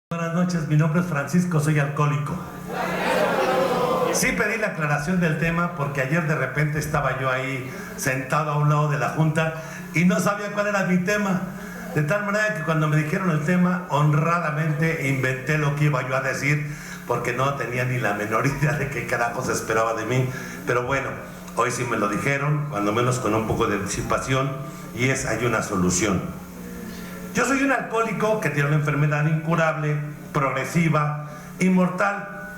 Buenas noches, mi nombre es Francisco, soy alcohólico. Sí pedí la aclaración del tema porque ayer de repente estaba yo ahí sentado a un lado de la junta y no sabía cuál era mi tema. De tal manera que cuando me dijeron el tema, honradamente inventé lo que iba yo a decir porque no tenía ni la menor idea de qué carajo se esperaba de mí. Pero bueno, hoy sí me lo dijeron, cuando menos con un poco de anticipación, y hay una solución. Yo soy un alcohólico que tiene una enfermedad incurable, progresiva, inmortal,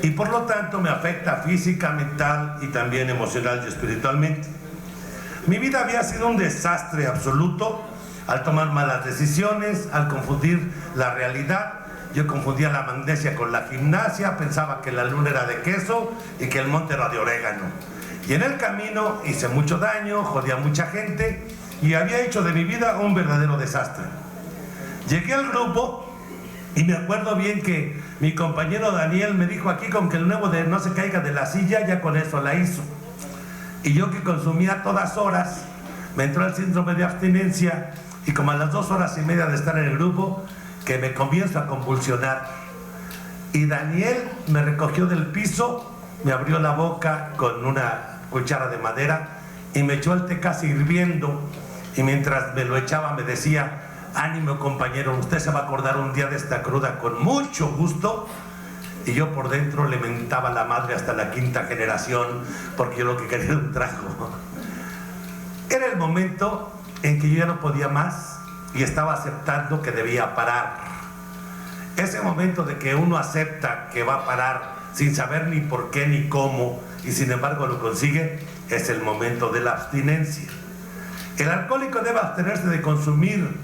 y por lo tanto me afecta física, mental y también emocional y espiritualmente. Mi vida había sido un desastre absoluto al tomar malas decisiones, al confundir la realidad. Yo confundía la magnesia con la gimnasia, pensaba que la luna era de queso y que el monte era de orégano. Y en el camino hice mucho daño, jodía a mucha gente y había hecho de mi vida un verdadero desastre. Llegué al grupo y me acuerdo bien que mi compañero Daniel me dijo: aquí con que el nuevo de no se caiga de la silla, ya con eso la hizo. Y yo, que consumía a todas horas, me entró el síndrome de abstinencia y como a las 2 horas y media de estar en el grupo, que me comienzo a convulsionar. Y Daniel me recogió del piso, me abrió la boca con una cuchara de madera y me echó el té casi hirviendo. Y mientras me lo echaba me decía: ánimo compañero, usted se va a acordar un día de esta cruda con mucho gusto. Y yo por dentro le mentaba la madre hasta la 5ª generación, porque yo lo que quería era un trago. Era el momento en que yo ya no podía más y estaba aceptando que debía parar. Ese momento de que uno acepta que va a parar sin saber ni por qué ni cómo, y sin embargo lo consigue, es el momento de la abstinencia. El alcohólico debe abstenerse de consumir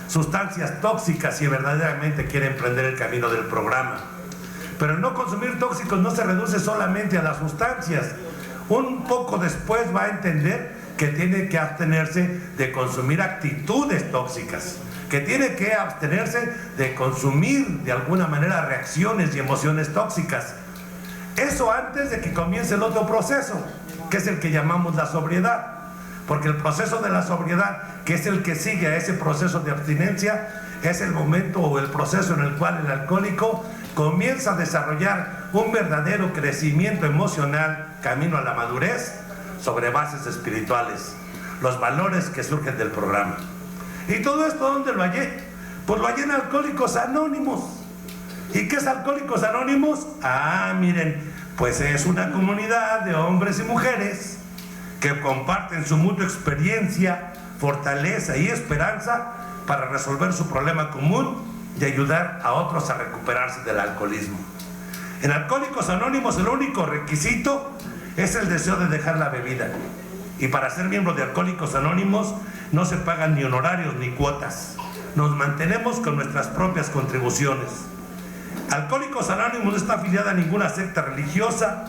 sustancias tóxicas si verdaderamente quiere emprender el camino del programa. Pero el no consumir tóxicos no se reduce solamente a las sustancias. Un poco después va a entender que tiene que abstenerse de consumir actitudes tóxicas, que tiene que abstenerse de consumir de alguna manera reacciones y emociones tóxicas. Eso antes de que comience el otro proceso, que es el que llamamos la sobriedad. Porque el proceso de la sobriedad, que es el que sigue a ese proceso de abstinencia, es el momento o el proceso en el cual el alcohólico comienza a desarrollar un verdadero crecimiento emocional camino a la madurez sobre bases espirituales, los valores que surgen del programa. ¿Y todo esto dónde lo hallé? Pues lo hallé en Alcohólicos Anónimos. ¿Y qué es Alcohólicos Anónimos? Miren, pues es una comunidad de hombres y mujeres que comparten su mutua experiencia, fortaleza y esperanza para resolver su problema común y ayudar a otros a recuperarse del alcoholismo. En Alcohólicos Anónimos el único requisito es el deseo de dejar la bebida. Y para ser miembro de Alcohólicos Anónimos no se pagan ni honorarios ni cuotas. Nos mantenemos con nuestras propias contribuciones. Alcohólicos Anónimos no está afiliada a ninguna secta religiosa,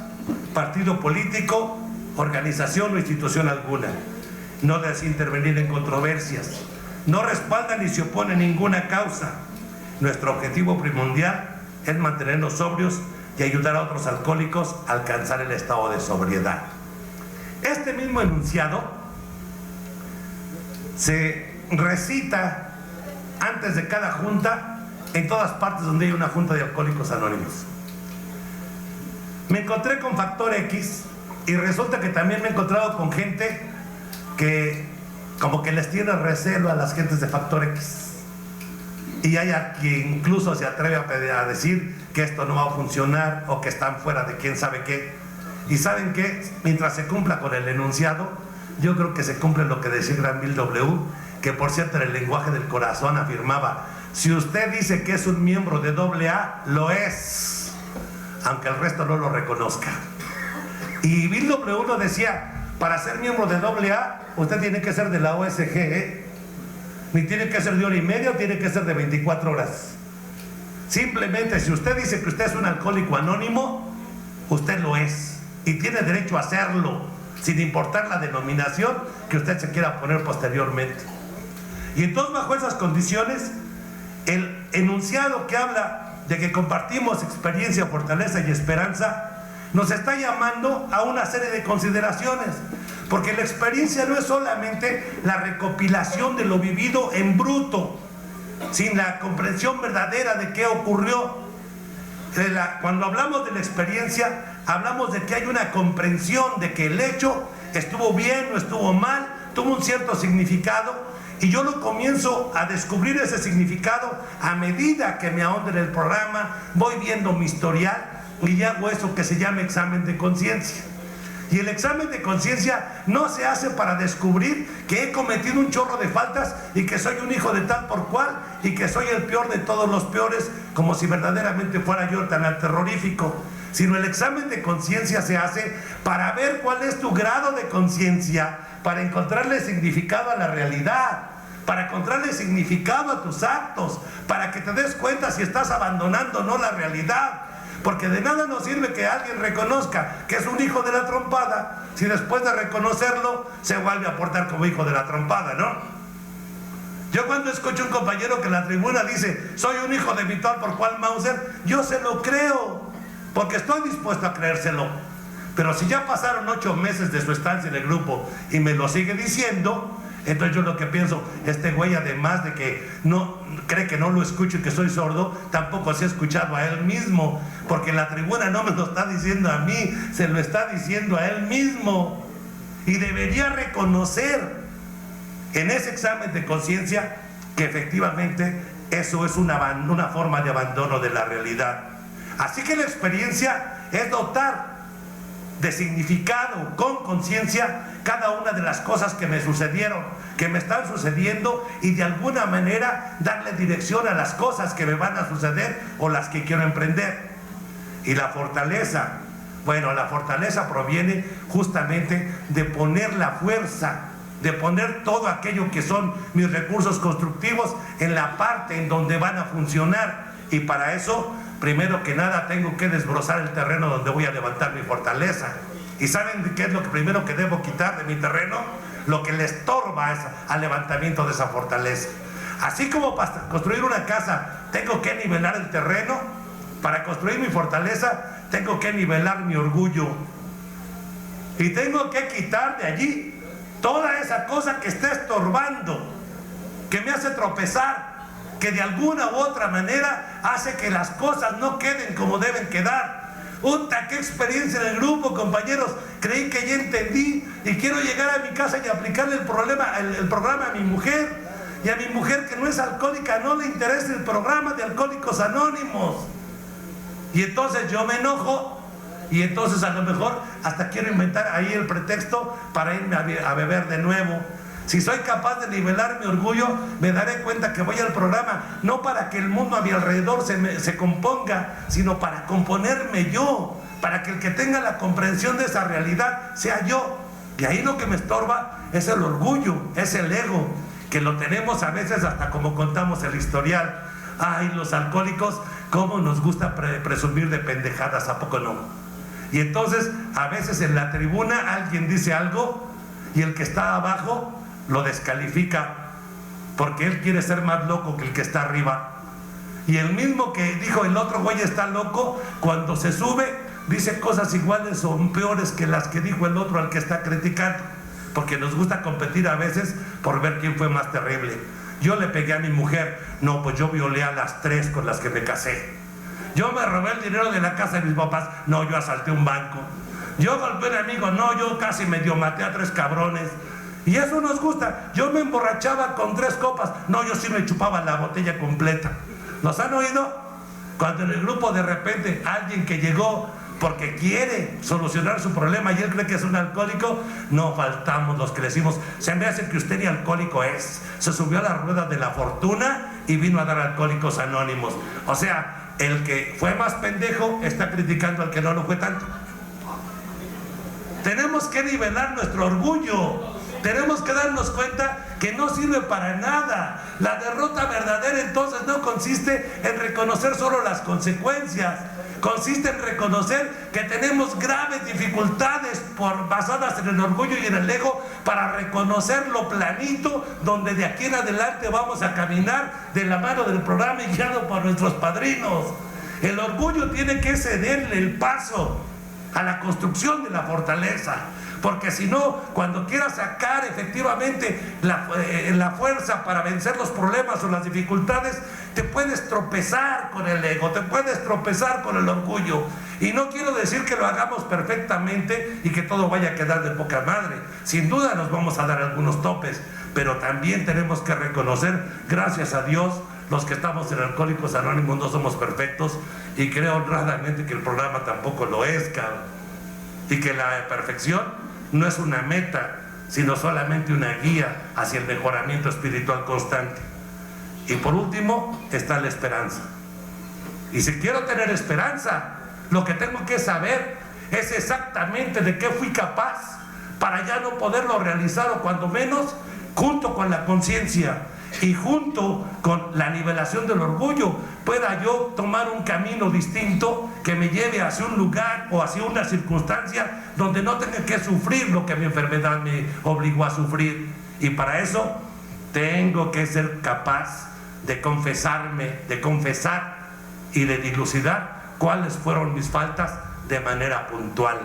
partido político, organización o institución alguna. No desea intervenir en controversias. No respalda ni se opone a ninguna causa. Nuestro objetivo primordial es mantenernos sobrios y ayudar a otros alcohólicos a alcanzar el estado de sobriedad. Este mismo enunciado se recita antes de cada junta en todas partes donde hay una junta de Alcohólicos Anónimos. Me encontré con Factor X y resulta que también me he encontrado con gente que como que les tiene recelo a las gentes de Factor X. Y hay a quien incluso se atreve a decir que esto no va a funcionar o que están fuera de quién sabe qué. Y ¿saben qué? Mientras se cumpla con el enunciado, yo creo que se cumple lo que decía el gran Bill W., que por cierto en el lenguaje del corazón afirmaba: si usted dice que es un miembro de AA, lo es, aunque el resto no lo reconozca. Y Bill W. lo decía: para ser miembro de AA, usted tiene que ser de la OSG, ni tiene que ser de 1 hora y media, o tiene que ser de 24 horas. Simplemente, si usted dice que usted es un alcohólico anónimo, usted lo es, y tiene derecho a hacerlo, sin importar la denominación que usted se quiera poner posteriormente. Y entonces, bajo esas condiciones, el enunciado que habla de que compartimos experiencia, fortaleza y esperanza, nos está llamando a una serie de consideraciones, porque la experiencia no es solamente la recopilación de lo vivido en bruto. sin la comprensión verdadera de qué ocurrió. Cuando hablamos de la experiencia, hablamos de que hay una comprensión de que el hecho estuvo bien o estuvo mal, tuvo un cierto significado, y yo lo comienzo a descubrir ese significado a medida que me ahondo en el programa, voy viendo mi historial y hago eso que se llama examen de conciencia. Y el examen de conciencia no se hace para descubrir que he cometido un chorro de faltas y que soy un hijo de tal por cual y que soy el peor de todos los peores, como si verdaderamente fuera yo tan terrorífico, sino el examen de conciencia se hace para ver cuál es tu grado de conciencia, para encontrarle significado a la realidad, para encontrarle significado a tus actos, para que te des cuenta si estás abandonando o no la realidad. Porque de nada nos sirve que alguien reconozca que es un hijo de la trompada si después de reconocerlo se vuelve a portar como hijo de la trompada, ¿no? Yo cuando escucho a un compañero que en la tribuna dice soy un hijo de Vital por cual Mauser, yo se lo creo, porque estoy dispuesto a creérselo. Pero si ya pasaron 8 meses de su estancia en el grupo y me lo sigue diciendo, entonces yo lo que pienso, este güey además de que no cree que no lo escucho y que soy sordo, tampoco se ha escuchado a él mismo, porque en la tribuna no me lo está diciendo a mí, se lo está diciendo a él mismo. Y debería reconocer en ese examen de conciencia que efectivamente eso es una forma de abandono de la realidad. Así que la experiencia es dotar de significado, con conciencia, cada una de las cosas que me sucedieron, que me están sucediendo, y de alguna manera darle dirección a las cosas que me van a suceder o las que quiero emprender. Y la fortaleza, bueno, la fortaleza proviene justamente de poner la fuerza, de poner todo aquello que son mis recursos constructivos en la parte en donde van a funcionar. Y para eso, primero que nada, tengo que desbrozar el terreno donde voy a levantar mi fortaleza. ¿Y saben qué es lo primero que debo quitar de mi terreno? Lo que le estorba al levantamiento de esa fortaleza. Así como para construir una casa tengo que nivelar el terreno, para construir mi fortaleza tengo que nivelar mi orgullo. Y tengo que quitar de allí toda esa cosa que está estorbando, que me hace tropezar, que de alguna u otra manera hace que las cosas no queden como deben quedar. ¡Uta, qué experiencia en el grupo, compañeros! Creí que ya entendí y quiero llegar a mi casa y aplicarle el programa a mi mujer. Y a mi mujer, que no es alcohólica, no le interesa el programa de Alcohólicos Anónimos. Y entonces yo me enojo, y entonces a lo mejor hasta quiero inventar ahí el pretexto para irme a beber de nuevo. Si soy capaz de nivelar mi orgullo, me daré cuenta que voy al programa no para que el mundo a mi alrededor se componga, sino para componerme yo, para que el que tenga la comprensión de esa realidad sea yo. Y ahí lo que me estorba es el orgullo, es el ego, que lo tenemos a veces hasta como contamos el historial. Ay, los alcohólicos, cómo nos gusta presumir de pendejadas, ¿a poco no? Y entonces a veces en la tribuna alguien dice algo y el que está abajo lo descalifica porque él quiere ser más loco que el que está arriba. Y el mismo que dijo el otro güey está loco, cuando se sube dice cosas iguales o peores que las que dijo el otro al que está criticando, porque nos gusta competir a veces por ver quién fue más terrible. Yo le pegué a mi mujer, no, pues yo violé a las 3 con las que me casé. Yo me robé el dinero de la casa de mis papás, no, yo asalté un banco. Yo golpeé a un amigo, no, yo casi medio maté a 3 cabrones. Y eso nos gusta. Yo me emborrachaba con 3 copas, no, yo sí me chupaba la botella completa. ¿Nos han oído? Cuando en el grupo de repente alguien que llegó porque quiere solucionar su problema y él cree que es un alcohólico, no faltamos los que decimos, se me hace que usted ni alcohólico es, se subió a la rueda de la fortuna y vino a dar Alcohólicos Anónimos. O sea, el que fue más pendejo está criticando al que no lo fue tanto. Tenemos que nivelar nuestro orgullo. Tenemos que darnos cuenta que no sirve para nada. La derrota verdadera entonces no consiste en reconocer solo las consecuencias, consiste en reconocer que tenemos graves dificultades basadas en el orgullo y en el ego, para reconocer lo planito donde de aquí en adelante vamos a caminar de la mano del programa y guiado por nuestros padrinos. El orgullo tiene que cederle el paso a la construcción de la fortaleza. porque si no, cuando quieras sacar efectivamente la fuerza para vencer los problemas o las dificultades, te puedes tropezar con el ego, te puedes tropezar con el orgullo. Y no quiero decir que lo hagamos perfectamente y que todo vaya a quedar de poca madre. Sin duda nos vamos a dar algunos topes, pero también tenemos que reconocer, gracias a Dios, los que estamos en Alcohólicos Anónimos no somos perfectos, y creo honradamente que el programa tampoco lo es, cabrón. Y que la perfección no es una meta, sino solamente una guía hacia el mejoramiento espiritual constante. Y por último está la esperanza. Y si quiero tener esperanza, lo que tengo que saber es exactamente de qué fui capaz para ya no poderlo realizar, o cuando menos, junto con la conciencia y junto con la nivelación del orgullo, pueda yo tomar un camino distinto que me lleve hacia un lugar o hacia una circunstancia donde no tenga que sufrir lo que mi enfermedad me obligó a sufrir. Y para eso tengo que ser capaz de confesarme, de confesar y de dilucidar cuáles fueron mis faltas de manera puntual.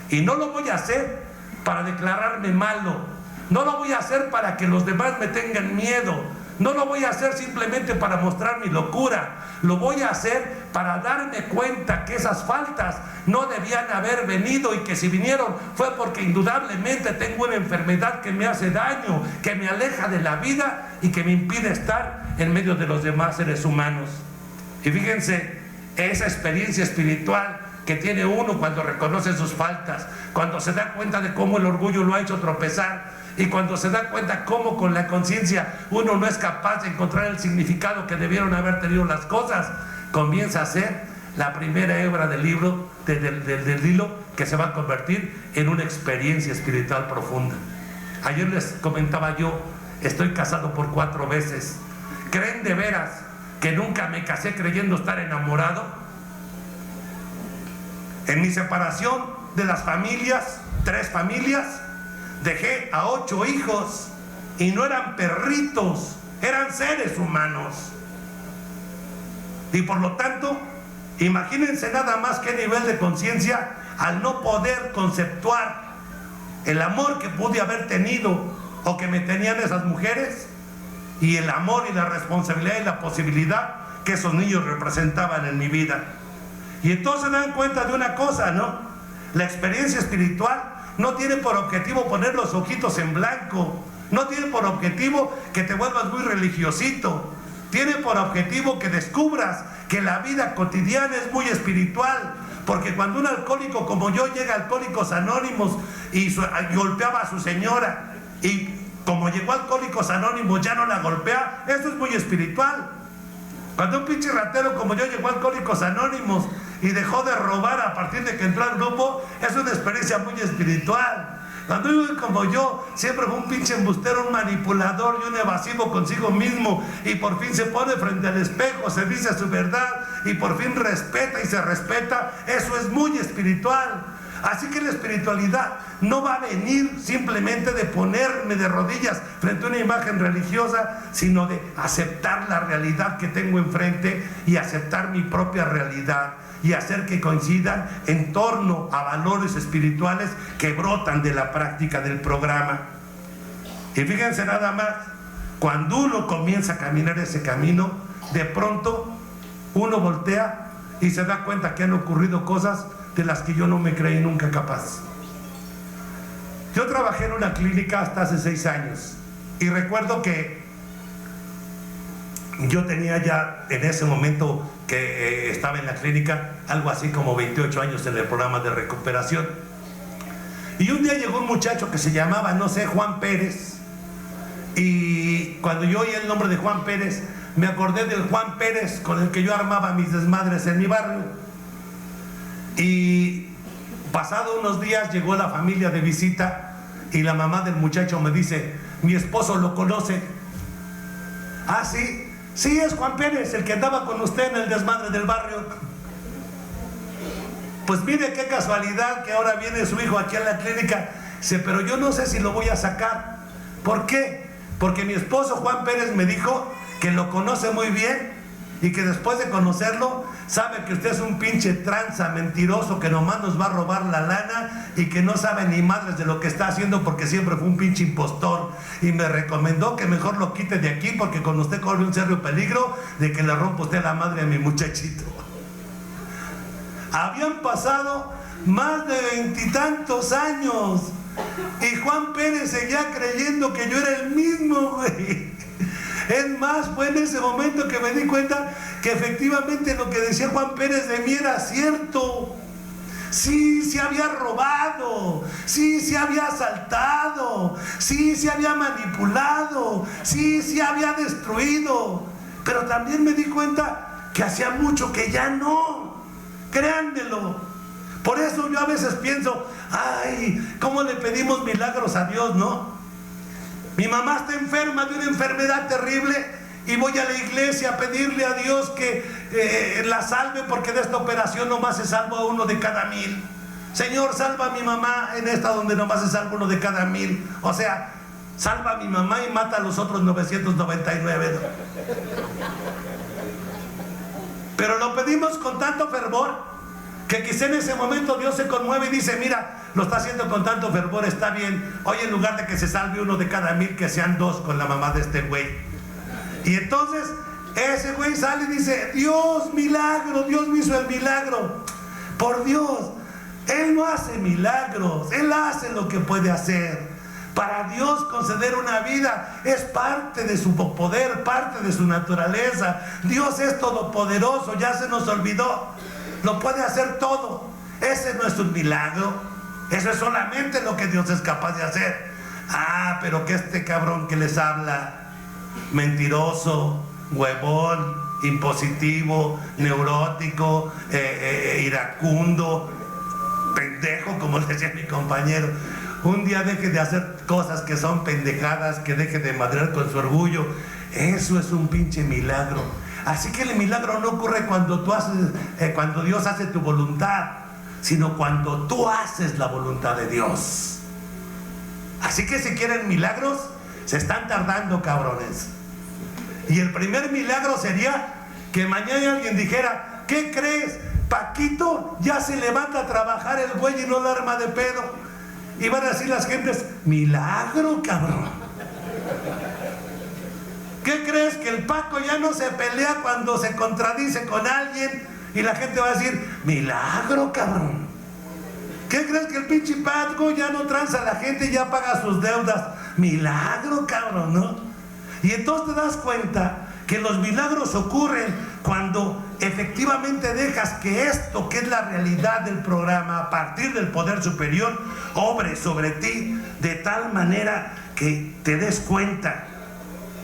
Y no lo voy a hacer para declararme malo, no lo voy a hacer para que los demás me tengan miedo, no lo voy a hacer simplemente para mostrar mi locura, lo voy a hacer para darme cuenta que esas faltas no debían haber venido, y que si vinieron fue porque indudablemente tengo una enfermedad que me hace daño, que me aleja de la vida y que me impide estar en medio de los demás seres humanos. Y fíjense, esa experiencia espiritual que tiene uno cuando reconoce sus faltas, cuando se da cuenta de cómo el orgullo lo ha hecho tropezar, y cuando se da cuenta cómo con la conciencia uno no es capaz de encontrar el significado que debieron haber tenido las cosas, comienza a ser la primera hebra del libro, del hilo, que se va a convertir en una experiencia espiritual profunda. Ayer les comentaba yo, estoy casado por 4 veces. ¿Creen de veras que nunca me casé creyendo estar enamorado? En mi separación de las familias, 3 familias, dejé a 8 hijos, y no eran perritos, eran seres humanos. Y por lo tanto, imagínense nada más qué nivel de conciencia al no poder conceptuar el amor que pude haber tenido o que me tenían esas mujeres, y el amor y la responsabilidad y la posibilidad que esos niños representaban en mi vida. Y entonces se dan cuenta de una cosa, ¿no? La experiencia espiritual no tiene por objetivo poner los ojitos en blanco, no tiene por objetivo que te vuelvas muy religiosito, tiene por objetivo que descubras que la vida cotidiana es muy espiritual. Porque cuando un alcohólico como yo llega a Alcohólicos Anónimos y golpeaba a su señora, y como llegó a Alcohólicos Anónimos ya no la golpea, eso es muy espiritual. Cuando un pinche ratero como yo llegó a Alcohólicos Anónimos y dejó de robar a partir de que entró al grupo, es una experiencia muy espiritual. Cuando uno como yo siempre fue un pinche embustero, un manipulador y un evasivo consigo mismo, y por fin se pone frente al espejo, se dice su verdad y por fin respeta y se respeta, eso es muy espiritual. Así que la espiritualidad no va a venir simplemente de ponerme de rodillas frente a una imagen religiosa, sino de aceptar la realidad que tengo enfrente y aceptar mi propia realidad, y hacer que coincidan en torno a valores espirituales que brotan de la práctica del programa. Y fíjense nada más, cuando uno comienza a caminar ese camino, de pronto uno voltea y se da cuenta que han ocurrido cosas de las que yo no me creí nunca capaz. Yo trabajé en una clínica hasta hace 6 años, y recuerdo que yo tenía ya en ese momento que estaba en la clínica algo así como 28 años en el programa de recuperación. Y un día llegó un muchacho que se llamaba, no sé, Juan Pérez, y cuando yo oí el nombre de Juan Pérez me acordé del Juan Pérez con el que yo armaba mis desmadres en mi barrio. Y pasado unos días llegó la familia de visita, y la mamá del muchacho me dice: mi esposo lo conoce. Ah, sí. Sí, es Juan Pérez, el que andaba con usted en el desmadre del barrio. Pues mire qué casualidad que ahora viene su hijo aquí a la clínica. Dice, pero yo no sé si lo voy a sacar. ¿Por qué? Porque mi esposo Juan Pérez me dijo que lo conoce muy bien y que después de conocerlo sabe que usted es un pinche tranza mentiroso que nomás nos va a robar la lana y que no sabe ni madres de lo que está haciendo porque siempre fue un pinche impostor, y me recomendó que mejor lo quite de aquí porque con usted corre un serio peligro de que le rompa usted la madre a mi muchachito. Habían pasado más de 20 y tantos años y Juan Pérez seguía creyendo que yo era el mismo, güey. Es más, fue en ese momento que me di cuenta que efectivamente lo que decía Juan Pérez de mí era cierto. Sí, se había robado, sí, se había asaltado, sí, se había manipulado, sí, se había destruido. Pero también me di cuenta que hacía mucho que ya no. Créanmelo. Por eso yo a veces pienso, ay, ¿cómo le pedimos milagros a Dios, no? Mi mamá está enferma de una enfermedad terrible y voy a la iglesia a pedirle a Dios que la salve, porque de esta operación nomás se salva uno de cada 1000. Señor, salva a mi mamá en esta donde nomás se salva uno de cada 1000. O sea, salva a mi mamá y mata a los otros 999, ¿no? Pero lo pedimos con tanto fervor que quizá en ese momento Dios se conmueve y dice, mira, lo está haciendo con tanto fervor, está bien. Hoy en lugar de que se salve uno de cada 1000, que sean 2 con la mamá de este güey. Y entonces ese güey sale y dice, Dios, milagro, Dios me hizo el milagro. Por Dios, Él no hace milagros, Él hace lo que puede hacer. Para Dios conceder una vida es parte de su poder, parte de su naturaleza. Dios es todopoderoso, ya se nos olvidó. Lo puede hacer todo. Ese no es un milagro. Eso es solamente lo que Dios es capaz de hacer. Ah, pero que este cabrón que les habla, mentiroso, huevón, impositivo, neurótico, iracundo, pendejo, como le decía mi compañero, un día deje de hacer cosas que son pendejadas, que deje de madrear con su orgullo. Eso es un pinche milagro. Así que el milagro no ocurre cuando cuando Dios hace tu voluntad, sino cuando tú haces la voluntad de Dios. Así que si quieren milagros, se están tardando, cabrones. Y el primer milagro sería que mañana alguien dijera, ¿qué crees? Paquito ya se levanta a trabajar el güey y no la arma de pedo. Y van a decir las gentes, milagro, cabrón. ¿Qué crees? Que el Paco ya no se pelea cuando se contradice con alguien, y la gente va a decir, milagro, cabrón. ¿Qué crees? Que el pinche Paco ya no tranza a la gente y ya paga sus deudas. Milagro, cabrón, ¿no? Y entonces te das cuenta que los milagros ocurren cuando efectivamente dejas que esto, que es la realidad del programa, a partir del poder superior, obre sobre ti de tal manera que te des cuenta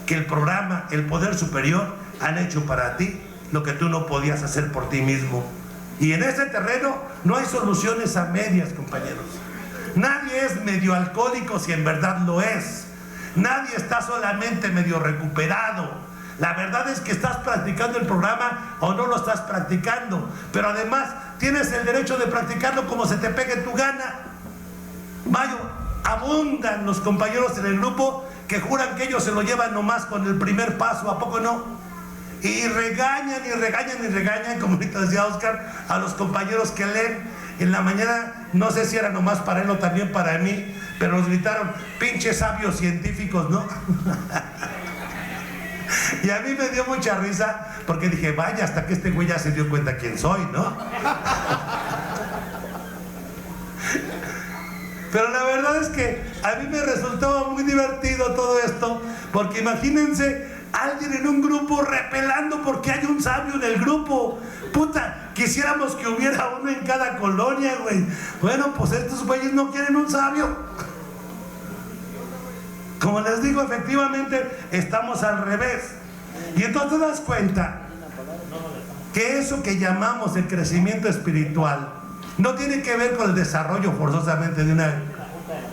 que el programa, el poder superior, han hecho para ti lo que tú no podías hacer por ti mismo. Y en ese terreno no hay soluciones a medias, compañeros. Nadie es medio alcohólico si en verdad lo es. Nadie está solamente medio recuperado. La verdad es que estás practicando el programa o no lo estás practicando. Pero además tienes el derecho de practicarlo como se te pegue tu gana. Mayo, abundan los compañeros en el grupo que juran que ellos se lo llevan nomás con el primer paso, ¿a poco no? Y regañan y regañan y regañan, como ahorita decía Oscar, a los compañeros que leen. En la mañana, no sé si era nomás para él o también para mí, pero nos gritaron, pinches sabios científicos, ¿no? Y a mí me dio mucha risa, porque dije, vaya, hasta que este güey ya se dio cuenta quién soy, ¿no? Pero la verdad es que a mí me resultaba muy divertido todo esto, porque imagínense alguien en un grupo repelando porque hay un sabio en el grupo. Puta, quisiéramos que hubiera uno en cada colonia, güey. Bueno, pues estos güeyes no quieren un sabio. Como les digo, efectivamente estamos al revés. Y entonces te das cuenta que eso que llamamos el crecimiento espiritual no tiene que ver con el desarrollo forzosamente de una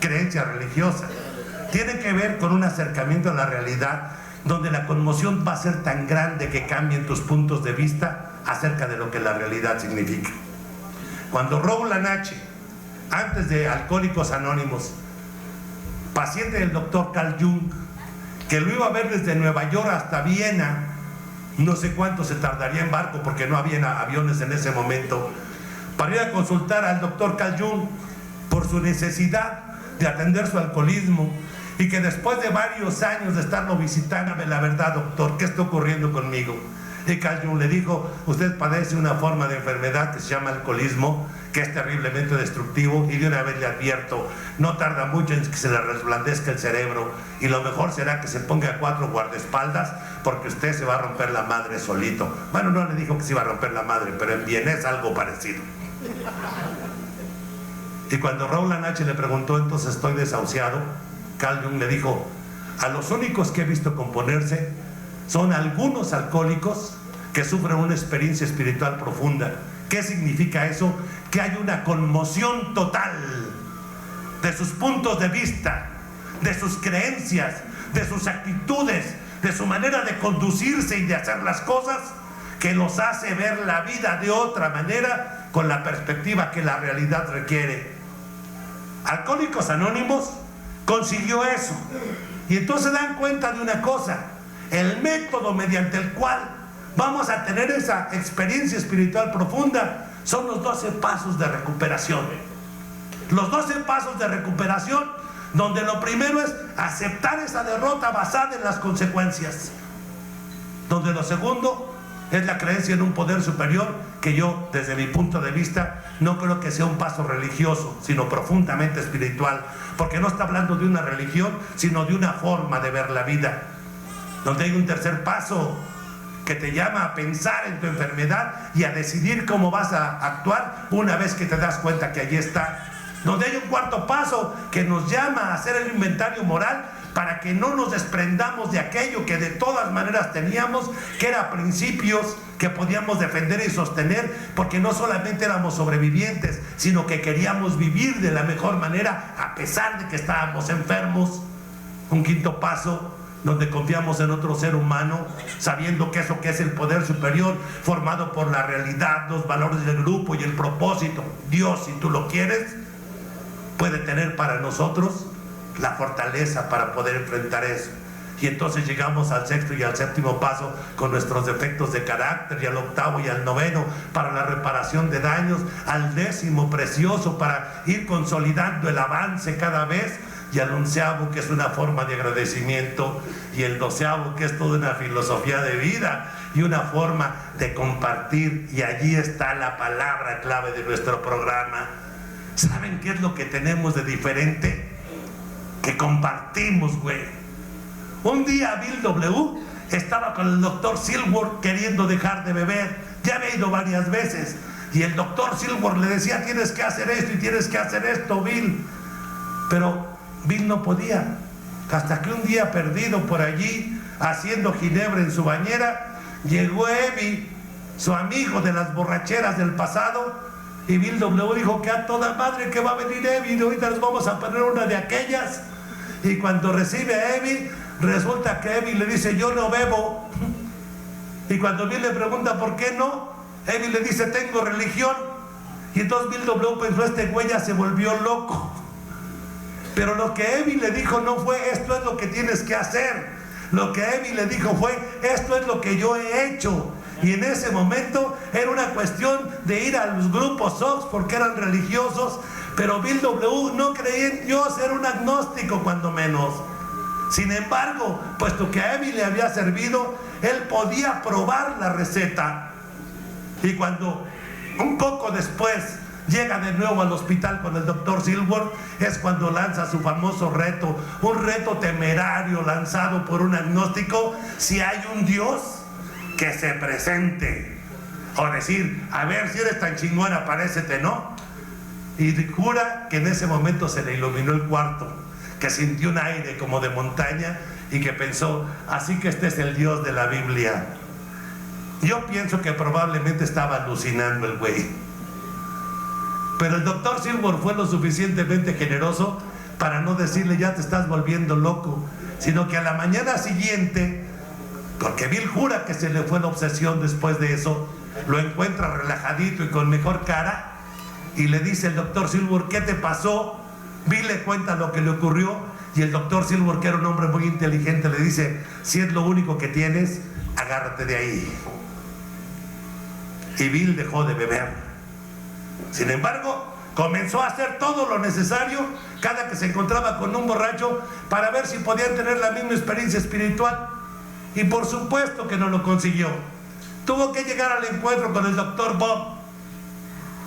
creencia religiosa. Tiene que ver con un acercamiento a la realidad, donde la conmoción va a ser tan grande que cambien tus puntos de vista acerca de lo que la realidad significa. Cuando Rowland H., antes de Alcohólicos Anónimos, paciente del doctor Carl Jung, que lo iba a ver desde Nueva York hasta Viena, no sé cuánto se tardaría en barco porque no había aviones en ese momento, para ir a consultar al doctor Carl Jung por su necesidad de atender su alcoholismo, y que después de varios años de estarlo visitando, la verdad, doctor, ¿qué está ocurriendo conmigo? Y Carl Jung le dijo: usted padece una forma de enfermedad que se llama alcoholismo, que es terriblemente destructivo, y de una vez le advierto, no tarda mucho en que se le resplandezca el cerebro, y lo mejor será que se ponga 4 guardaespaldas, porque usted se va a romper la madre solito. Bueno, no le dijo que se iba a romper la madre, pero en vienés algo parecido. Y cuando Rowland H. le preguntó: entonces estoy desahuciado, Carl Jung le dijo: a los únicos que he visto componerse son algunos alcohólicos que sufren una experiencia espiritual profunda. ¿Qué significa eso? Que hay una conmoción total de sus puntos de vista, de sus creencias, de sus actitudes, de su manera de conducirse y de hacer las cosas, que los hace ver la vida de otra manera, con la perspectiva que la realidad requiere. Alcohólicos Anónimos consiguió eso, y entonces dan cuenta de una cosa: el método mediante el cual vamos a tener esa experiencia espiritual profunda son los 12 pasos de recuperación. Los 12 pasos de recuperación, donde lo primero es aceptar esa derrota basada en las consecuencias, donde lo segundo es la creencia en un poder superior, que yo, desde mi punto de vista, no creo que sea un paso religioso, sino profundamente espiritual, porque no está hablando de una religión, sino de una forma de ver la vida. Donde hay un tercer paso que te llama a pensar en tu enfermedad y a decidir cómo vas a actuar una vez que te das cuenta que allí está. Donde hay un cuarto paso que nos llama a hacer el inventario moral, para que no nos desprendamos de aquello que de todas maneras teníamos, que eran principios que podíamos defender y sostener, porque no solamente éramos sobrevivientes, sino que queríamos vivir de la mejor manera a pesar de que estábamos enfermos. Un quinto paso, donde confiamos en otro ser humano, sabiendo que eso que es el poder superior, formado por la realidad, los valores del grupo y el propósito, Dios, si tú lo quieres, puede tener para nosotros la fortaleza para poder enfrentar eso. Y entonces llegamos al sexto y al séptimo paso con nuestros defectos de carácter, y al octavo y al noveno para la reparación de daños, al décimo precioso para ir consolidando el avance cada vez, y al onceavo, que es una forma de agradecimiento, y el doceavo, que es toda una filosofía de vida y una forma de compartir. Y allí está la palabra clave de nuestro programa. ¿Saben qué es lo que tenemos de diferente? Que compartimos, güey. Un día Bill W. estaba con el doctor Silkworth queriendo dejar de beber. Ya había ido varias veces, y el doctor Silkworth le decía: tienes que hacer esto y tienes que hacer esto, Bill. Pero Bill no podía, hasta que un día, perdido por allí haciendo ginebra en su bañera, llegó Evi, su amigo de las borracheras del pasado, y Bill W. dijo: que a toda madre que va a venir Evi, ahorita nos vamos a poner una de aquellas. Y cuando recibe a Evi, resulta que Evi le dice: yo no bebo. Y cuando Bill le pregunta por qué no, Evi le dice: tengo religión. Y entonces Bill W. pensó: este güey ya se volvió loco. Pero lo que Evi le dijo no fue: esto es lo que tienes que hacer. Lo que Evi le dijo fue: esto es lo que yo he hecho. Y en ese momento era una cuestión de ir a los grupos Sox porque eran religiosos, pero Bill W. no creía en Dios, era un agnóstico cuando menos. Sin embargo, puesto que a Evi le había servido, él podía probar la receta. Y cuando un poco después llega de nuevo al hospital con el doctor Silkworth, es cuando lanza su famoso reto, un reto temerario lanzado por un agnóstico: si hay un Dios, que se presente. O decir: a ver, si eres tan chingón, aparécete, ¿no? Y jura que en ese momento se le iluminó el cuarto, que sintió un aire como de montaña, y que pensó: así que este es el Dios de la Biblia. Yo pienso que probablemente estaba alucinando el güey. Pero el doctor Silkworth fue lo suficientemente generoso para no decirle: ya te estás volviendo loco, sino que a la mañana siguiente, porque Bill jura que se le fue la obsesión después de eso, lo encuentra relajadito y con mejor cara, y le dice el doctor Silkworth: ¿qué te pasó? Bill le cuenta lo que le ocurrió, y el doctor Silkworth, que era un hombre muy inteligente, le dice: si es lo único que tienes, agárrate de ahí. Y Bill dejó de beber. Sin embargo, comenzó a hacer todo lo necesario cada que se encontraba con un borracho para ver si podían tener la misma experiencia espiritual. Y por supuesto que no lo consiguió. Tuvo que llegar al encuentro con el doctor Bob,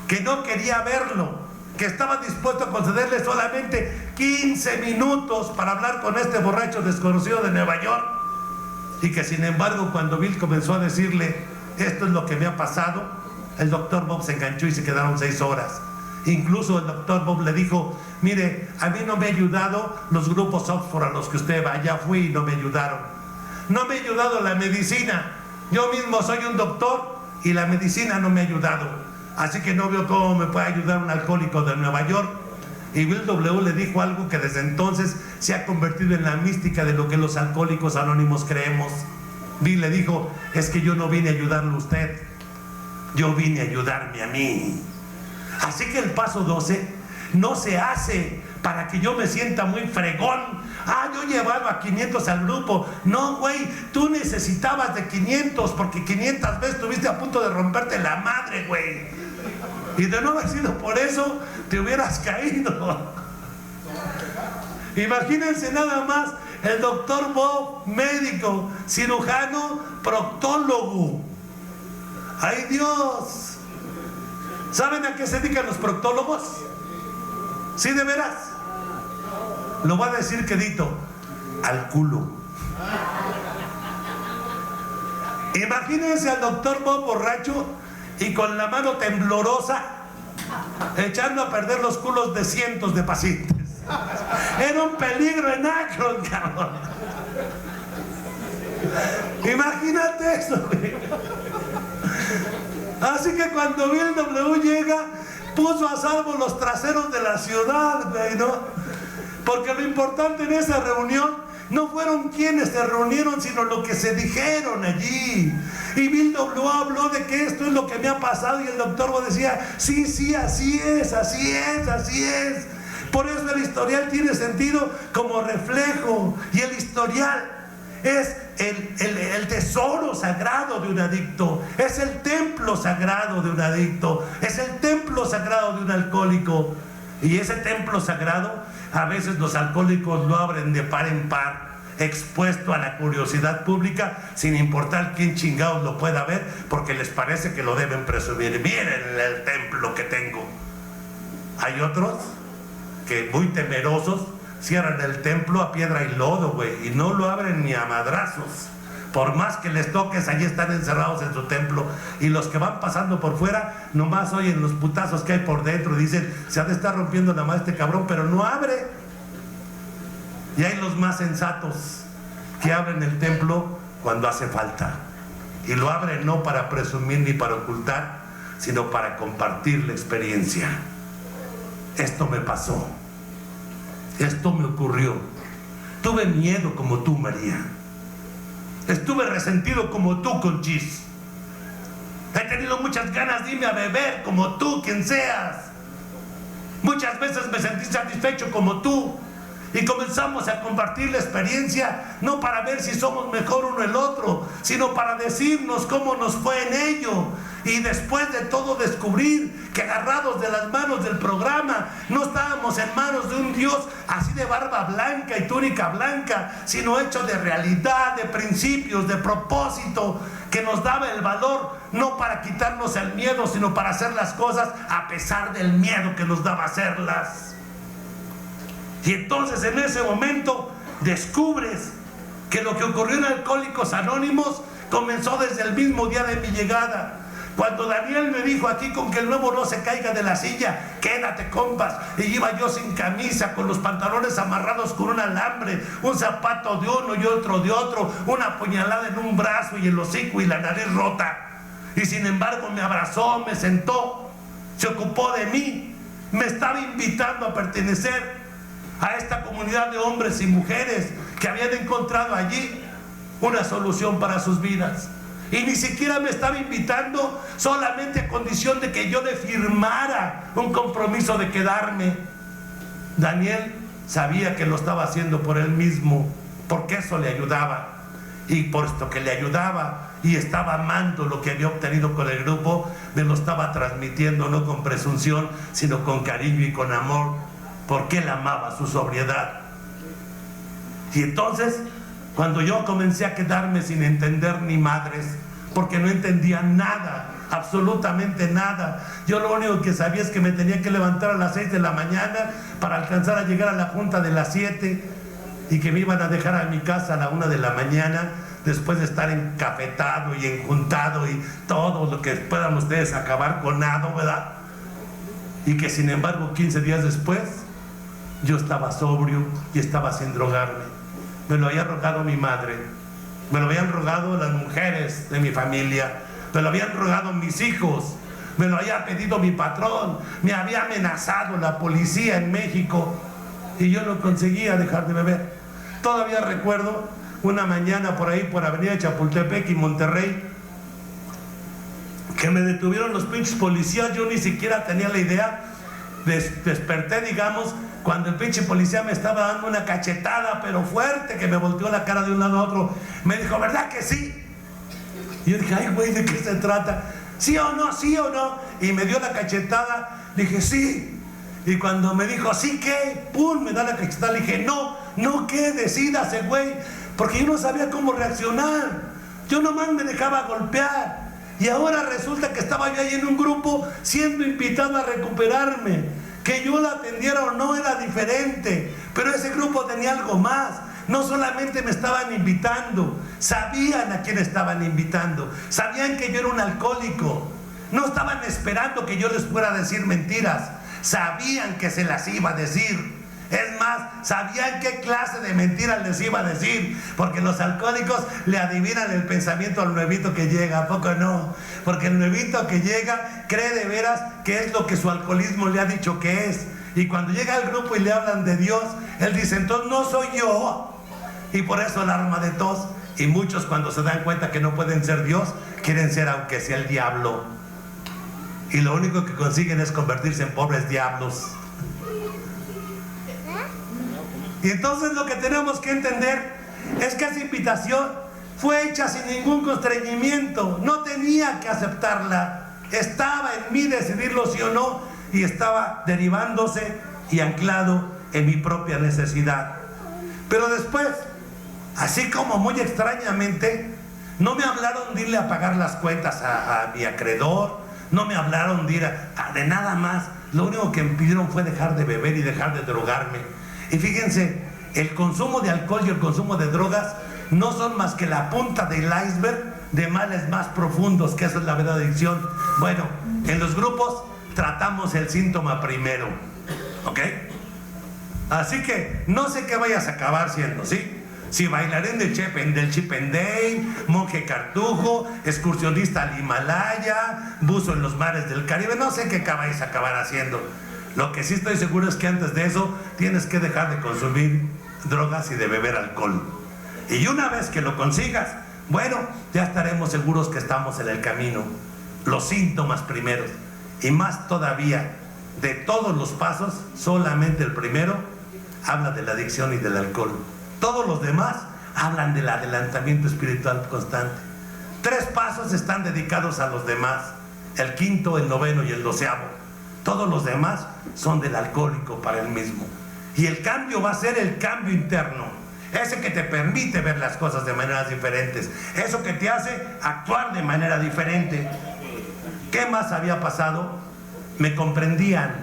que no quería verlo, que estaba dispuesto a concederle solamente 15 minutos para hablar con este borracho desconocido de Nueva York. Y que sin embargo, cuando Bill comenzó a decirle: esto es lo que me ha pasado, el doctor Bob se enganchó y se quedaron 6 horas. Incluso el doctor Bob le dijo: mire, a mí no me ha ayudado los grupos Oxford a los que usted va, ya fui y no me ayudaron. No me ha ayudado la medicina. Yo mismo soy un doctor y la medicina no me ha ayudado. Así que no veo cómo me puede ayudar un alcohólico de Nueva York. Y Bill W. le dijo algo que desde entonces se ha convertido en la mística de lo que los alcohólicos anónimos creemos. Bill le dijo: es que yo no vine a ayudarle a usted, yo vine a ayudarme a mí. Así que el paso 12 no se hace para que yo me sienta muy fregón. Yo llevaba a 500 al grupo. No, güey, tú necesitabas de 500 porque 500 veces estuviste a punto de romperte la madre, güey. Y de no haber sido por eso, te hubieras caído. Imagínense nada más, el doctor Bob, médico, cirujano, proctólogo. ¡Ay, Dios! ¿Saben a qué se dedican los proctólogos? ¿Sí, de veras? Lo voy a decir quedito: al culo. Imagínense al doctor Bob borracho y con la mano temblorosa echando a perder los culos de cientos de pacientes. Era un peligro en Akron, cabrón. Imagínate eso, güey. Así que cuando Bill W. llega, puso a salvo los traseros de la ciudad, güey, ¿no? Porque lo importante en esa reunión no fueron quienes se reunieron, sino lo que se dijeron allí. Y Bill W. habló de que esto es lo que me ha pasado, y el doctor Bob decía: sí, sí, así es, así es, así es. Por eso el historial tiene sentido como reflejo, y el historial es el tesoro sagrado de un adicto, es el templo sagrado de un adicto, es el templo sagrado de un alcohólico. Y ese templo sagrado, a veces los alcohólicos lo abren de par en par, expuesto a la curiosidad pública, sin importar quién chingados lo pueda ver, porque les parece que lo deben presumir. Miren el templo que tengo. Hay otros que, muy temerosos, cierran el templo a piedra y lodo, güey, y no lo abren ni a madrazos. Por más que les toques, allí están encerrados en su templo. Y los que van pasando por fuera, nomás oyen los putazos que hay por dentro y dicen: se ha de estar rompiendo la madre este cabrón, pero no abre. Y hay los más sensatos que abren el templo cuando hace falta. Y lo abren no para presumir ni para ocultar, sino para compartir la experiencia. Esto me pasó. Esto me ocurrió. Tuve miedo como tú, María. Estuve resentido como tú, Conchis. He tenido muchas ganas de irme a beber como tú, quien seas. Muchas veces me sentí satisfecho como tú. Y comenzamos a compartir la experiencia, no para ver si somos mejor uno el otro, sino para decirnos cómo nos fue en ello. Y después de todo descubrir que, agarrados de las manos del programa, no estábamos en manos de un Dios así de barba blanca y túnica blanca, sino hecho de realidad, de principios, de propósito, que nos daba el valor no para quitarnos el miedo, sino para hacer las cosas a pesar del miedo que nos daba hacerlas. Y entonces en ese momento descubres que lo que ocurrió en Alcohólicos Anónimos comenzó desde el mismo día de mi llegada. Cuando Daniel me dijo: aquí con que el nuevo no se caiga de la silla, quédate, compas. Y iba yo sin camisa, con los pantalones amarrados con un alambre, un zapato de uno y otro de otro, una puñalada en un brazo y el hocico y la nariz rota. Y sin embargo me abrazó, me sentó, se ocupó de mí, me estaba invitando a pertenecer a esta comunidad de hombres y mujeres que habían encontrado allí una solución para sus vidas. Y ni siquiera me estaba invitando solamente a condición de que yo le firmara un compromiso de quedarme. Daniel sabía que lo estaba haciendo por él mismo, porque eso le ayudaba. y puesto que le ayudaba y estaba amando lo que había obtenido con el grupo, me lo estaba transmitiendo no con presunción, sino con cariño y con amor, porque él amaba su sobriedad. Y entonces, cuando yo comencé a quedarme sin entender ni madres, porque no entendía nada, absolutamente nada, yo lo único que sabía es que me tenía que levantar a las 6 de la mañana para alcanzar a llegar a la junta de las 7 y que me iban a dejar a mi casa a la 1 de la mañana, después de estar encafetado y enjuntado y todo lo que puedan ustedes acabar con nada, ¿verdad? Y que sin embargo 15 días después yo estaba sobrio y estaba sin drogarme. Me lo había rogado mi madre, me lo habían rogado las mujeres de mi familia, me lo habían rogado mis hijos, me lo había pedido mi patrón, me había amenazado la policía en México y yo no conseguía dejar de beber. Todavía recuerdo una mañana por ahí, por Avenida Chapultepec y Monterrey, que me detuvieron los pinches policías. Yo ni siquiera tenía la idea, desperté, digamos, cuando el pinche policía me estaba dando una cachetada, pero fuerte, que me volteó la cara de un lado a otro. Me dijo, ¿verdad que sí? Y yo dije, ay, güey, ¿de qué se trata? ¿Sí o no? ¿Sí o no? Y me dio la cachetada, dije, sí. Y cuando me dijo, ¿sí qué? ¡Pum! Me da la cachetada, le dije, no, ¿qué? Decídase, güey. Porque yo no sabía cómo reaccionar. Yo nomás me dejaba golpear. Y ahora resulta que estaba yo ahí en un grupo siendo invitado a recuperarme. Que yo la atendiera o no era diferente, pero ese grupo tenía algo más. No solamente me estaban invitando, sabían a quién estaban invitando, sabían que yo era un alcohólico. No estaban esperando que yo les fuera a decir mentiras, sabían que se las iba a decir. Es más, sabían qué clase de mentiras les iba a decir, porque los alcohólicos le adivinan el pensamiento al nuevito que llega, ¿a poco no? Porque el nuevito que llega cree de veras que es lo que su alcoholismo le ha dicho que es. Y cuando llega al grupo y le hablan de Dios, él dice, entonces no soy yo. Y por eso el arma de tos. Y muchos, cuando se dan cuenta que no pueden ser Dios, quieren ser aunque sea el diablo. Y lo único que consiguen es convertirse en pobres diablos. Y entonces lo que tenemos que entender es que esa invitación fue hecha sin ningún constreñimiento. No tenía que aceptarla. Estaba en mí decidirlo sí o no, y estaba derivándose y anclado en mi propia necesidad. Pero después, así como muy extrañamente, no me hablaron de irle a pagar las cuentas a mi acreedor, no me hablaron de ir de nada más. Lo único que me pidieron fue dejar de beber y dejar de drogarme. Y fíjense, el consumo de alcohol y el consumo de drogas no son más que la punta del iceberg de males más profundos, que esa es la verdadera adicción. Bueno, en los grupos tratamos el síntoma primero, ¿ok? Así que no sé qué vayas a acabar siendo, ¿sí? Si bailarín del Chip and Dale, monje cartujo, excursionista al Himalaya, buzo en los mares del Caribe, no sé qué vais a acabar haciendo. Lo que sí estoy seguro es que antes de eso tienes que dejar de consumir drogas y de beber alcohol. Y una vez que lo consigas, bueno, ya estaremos seguros que estamos en el camino. Los síntomas primeros, y más todavía, de todos los pasos, solamente el primero habla de la adicción y del alcohol. Todos los demás hablan del adelantamiento espiritual constante. 3 pasos están dedicados a los demás: el quinto, el noveno y el 12avo. Todos los demás son del alcohólico para él mismo. Y el cambio va a ser el cambio interno, ese que te permite ver las cosas de maneras diferentes, eso que te hace actuar de manera diferente. ¿Qué más había pasado? Me comprendían,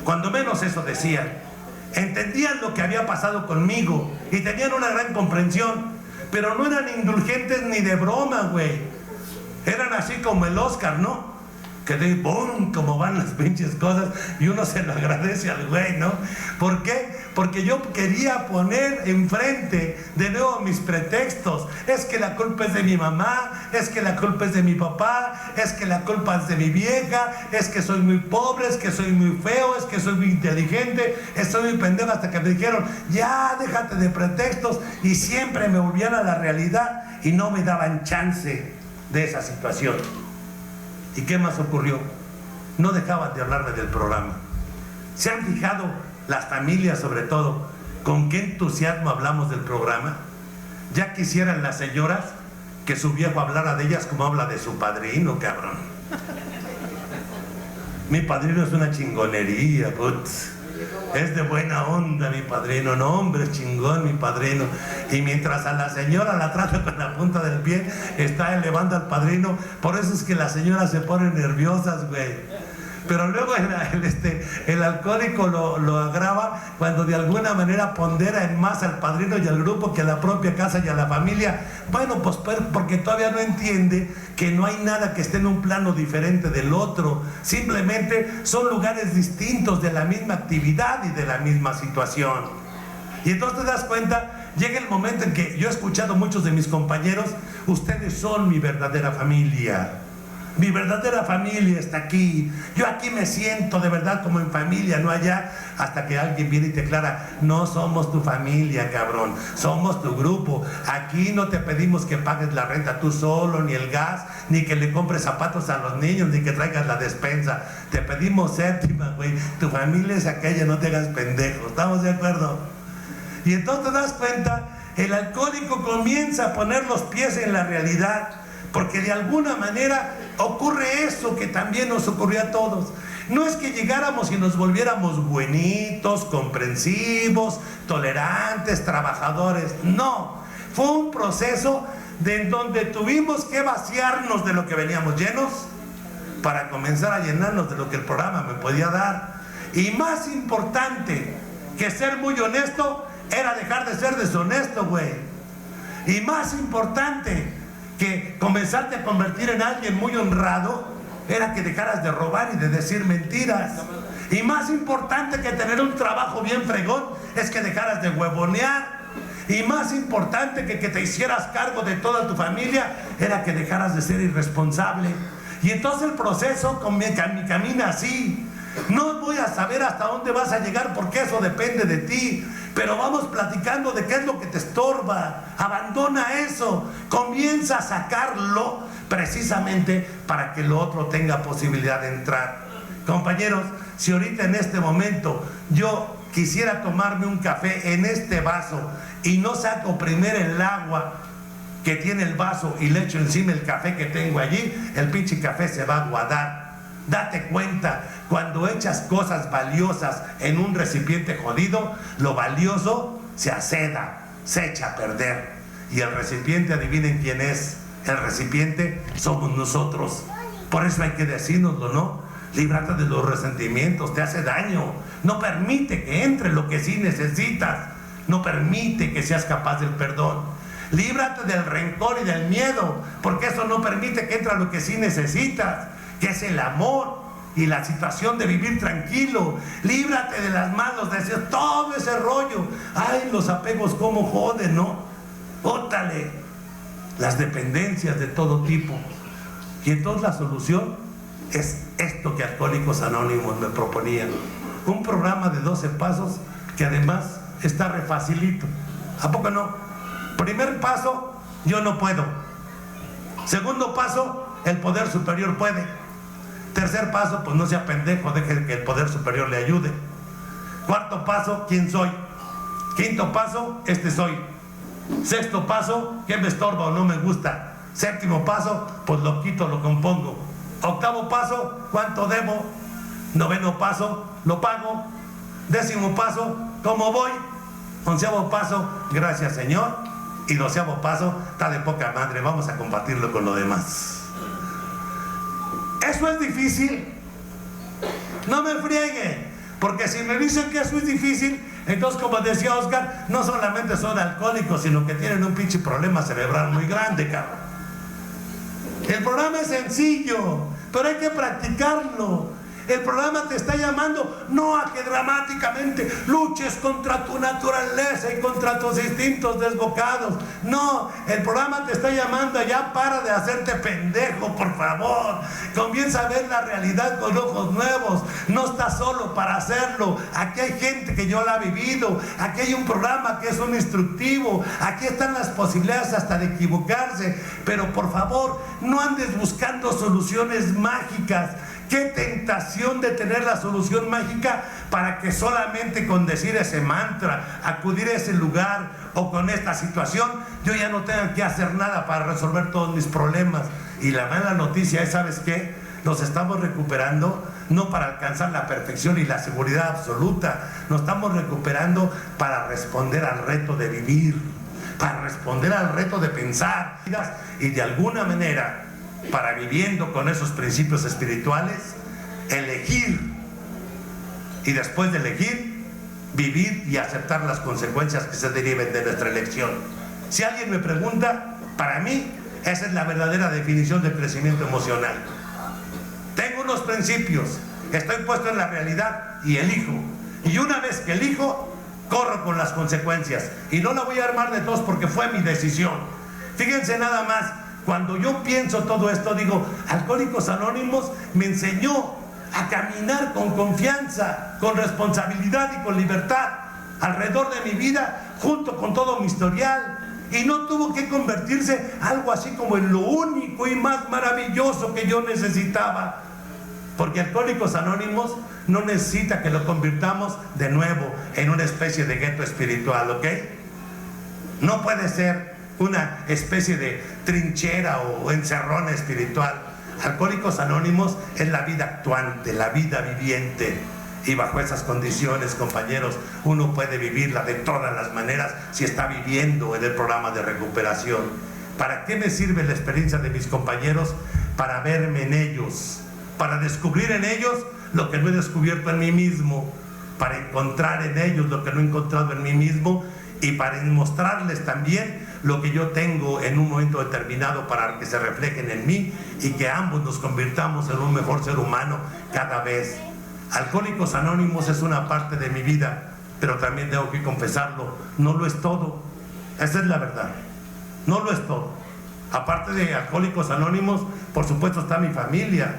cuando menos eso decían. Entendían lo que había pasado conmigo y tenían una gran comprensión, pero no eran indulgentes ni de broma, güey. Eran así como el Oscar, ¿no? Que de ¡bum! Como van las pinches cosas, y uno se lo agradece al güey, ¿no? ¿Por qué? Porque yo quería poner enfrente de nuevo mis pretextos. Es que la culpa es de mi mamá, es que la culpa es de mi papá, es que la culpa es de mi vieja, es que soy muy pobre, es que soy muy feo, es que soy muy inteligente, estoy muy pendejo, hasta que me dijeron, ya, déjate de pretextos, y siempre me volvían a la realidad y no me daban chance de esa situación. ¿Y qué más ocurrió? No dejaban de hablarme del programa. ¿Se han fijado, las familias sobre todo, con qué entusiasmo hablamos del programa? Ya quisieran las señoras que su viejo hablara de ellas como habla de su padrino, cabrón. Mi padrino es una chingonería, putz. Es de buena onda mi padrino, no hombre, es chingón mi padrino. Y mientras a la señora la trata con la punta del pie, está elevando al padrino. Por eso es que las señoras se ponen nerviosas, güey. Pero luego el alcohólico lo agrava cuando de alguna manera pondera en más al padrino y al grupo que a la propia casa y a la familia. Bueno, pues porque todavía no entiende que no hay nada que esté en un plano diferente del otro. Simplemente son lugares distintos de la misma actividad y de la misma situación. Y entonces te das cuenta, llega el momento en que yo he escuchado a muchos de mis compañeros: ustedes son mi verdadera familia. Mi verdadera familia está aquí. Yo aquí me siento de verdad como en familia, no allá. Hasta que alguien viene y te aclara: no somos tu familia, cabrón, somos tu grupo. Aquí no te pedimos que pagues la renta tú solo, ni el gas, ni que le compres zapatos a los niños, ni que traigas la despensa. Te pedimos séptima, güey. Tu familia es aquella, no te hagas pendejo. ¿Estamos de acuerdo? Y entonces te das cuenta, el alcohólico comienza a poner los pies en la realidad, porque de alguna manera ocurre eso que también nos ocurrió a todos. No es que llegáramos y nos volviéramos buenitos, comprensivos, tolerantes, trabajadores. No, fue un proceso en donde tuvimos que vaciarnos de lo que veníamos llenos para comenzar a llenarnos de lo que el programa me podía dar. Y más importante que ser muy honesto era dejar de ser deshonesto, güey. Y más importante que comenzarte a convertir en alguien muy honrado era que dejaras de robar y de decir mentiras. Y más importante que tener un trabajo bien fregón es que dejaras de huevonear. Y más importante que te hicieras cargo de toda tu familia era que dejaras de ser irresponsable. Y entonces el proceso camina así. No voy a saber hasta dónde vas a llegar porque eso depende de ti, pero vamos platicando de qué es lo que te estorba. Abandona eso, comienza a sacarlo precisamente para que lo otro tenga posibilidad de entrar. Compañeros, si ahorita en este momento yo quisiera tomarme un café en este vaso y no saco primero el agua que tiene el vaso y le echo encima el café que tengo allí, el pinche café se va a aguadar. Date cuenta, cuando echas cosas valiosas en un recipiente jodido, lo valioso se aceda, se echa a perder. Y el recipiente, adivinen quién es. El recipiente somos nosotros. Por eso hay que decírnoslo, ¿no? Líbrate de los resentimientos, te hace daño. No permite que entre lo que sí necesitas. No permite que seas capaz del perdón. Líbrate del rencor y del miedo, porque eso no permite que entre lo que sí necesitas, que es el amor y la situación de vivir tranquilo. Líbrate de las malos deseos, todo ese rollo. Ay, los apegos cómo joden, ¿no? Ótale, las dependencias de todo tipo. Y entonces la solución es esto que Alcohólicos Anónimos me proponían. Un programa de 12 pasos que además está re facilito. ¿A poco no? Primer paso, yo no puedo. Segundo paso, el poder superior puede. Tercer paso, pues no sea pendejo, deje que el poder superior le ayude. Cuarto paso, ¿quién soy? Quinto paso, este soy. Sexto paso, ¿qué me estorba o no me gusta? Séptimo paso, pues lo quito, lo compongo. Octavo paso, ¿cuánto debo? Noveno paso, lo pago. Décimo paso, ¿cómo voy? Onceavo paso, gracias Señor. Y doceavo paso, está de poca madre, vamos a compartirlo con lo demás. ¿Eso es difícil? No me friegue, porque si me dicen que eso es difícil, entonces, como decía Oscar, no solamente son alcohólicos, sino que tienen un pinche problema cerebral muy grande, cabrón. El programa es sencillo, pero hay que practicarlo. El programa te está llamando no a que dramáticamente luches contra tu naturaleza y contra tus instintos desbocados. No, el programa te está llamando a ya para de hacerte pendejo, por favor. Comienza a ver la realidad con ojos nuevos. No estás solo para hacerlo. Aquí hay gente que yo la ha vivido. Aquí hay un programa que es un instructivo. Aquí están las posibilidades hasta de equivocarse. Pero por favor, no andes buscando soluciones mágicas Qué tentación de tener la solución mágica para que solamente con decir ese mantra, acudir a ese lugar o con esta situación, yo ya no tenga que hacer nada para resolver todos mis problemas. Y la mala noticia es, ¿sabes qué? Nos estamos recuperando no para alcanzar la perfección y la seguridad absoluta, nos estamos recuperando para responder al reto de vivir, para responder al reto de pensar y de alguna manera, para viviendo con esos principios espirituales, elegir y después de elegir, vivir y aceptar las consecuencias que se deriven de nuestra elección. Si alguien me pregunta, para mí esa es la verdadera definición de crecimiento emocional. Tengo unos principios, estoy puesto en la realidad y elijo. Y una vez que elijo, corro con las consecuencias. Y no la voy a armar de tos porque fue mi decisión. Fíjense nada más, cuando yo pienso todo esto, digo, Alcohólicos Anónimos me enseñó a caminar con confianza, con responsabilidad y con libertad alrededor de mi vida, junto con todo mi historial. Y no tuvo que convertirse algo así como en lo único y más maravilloso que yo necesitaba. Porque Alcohólicos Anónimos no necesita que lo convirtamos de nuevo en una especie de gueto espiritual, ¿ok? No puede ser una especie de trinchera o encerrona espiritual. Alcohólicos Anónimos es la vida actuante, la vida viviente. Y bajo esas condiciones, compañeros, uno puede vivirla de todas las maneras si está viviendo en el programa de recuperación. ¿Para qué me sirve la experiencia de mis compañeros? Para verme en ellos, para descubrir en ellos lo que no he descubierto en mí mismo, para encontrar en ellos lo que no he encontrado en mí mismo y para mostrarles también lo que yo tengo en un momento determinado para que se reflejen en mí y que ambos nos convirtamos en un mejor ser humano cada vez. Alcohólicos Anónimos es una parte de mi vida, pero también tengo que confesarlo, no lo es todo. Esa es la verdad, no lo es todo. Aparte de Alcohólicos Anónimos, por supuesto está mi familia,